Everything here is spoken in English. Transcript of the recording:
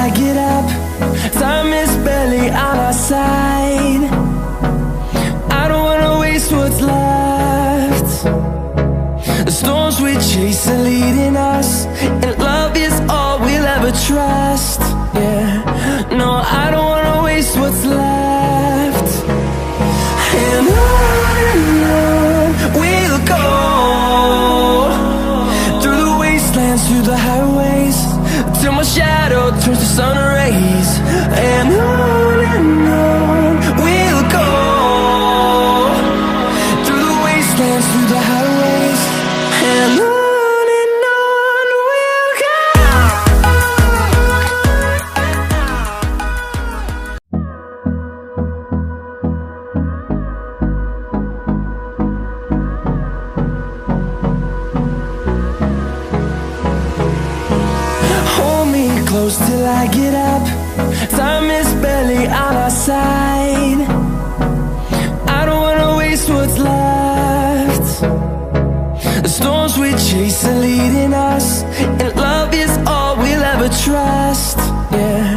I get up. Time is barely on our side. I don't wanna waste what's left. The storms we chase are leading us, and love is all we'll ever trust. Yeah, no, I don't wanna waste what's left. And on we'll go, through the wastelands, through the highways, till my shadow turns to sun rays. And on we'll go, through the wastelands, through the highways, and on we'll go. Hold me close till I get up. Time is barely on our side. I don't wanna waste what's left. The storms we chase are leading us, and love is all we'll ever trust. Yeah.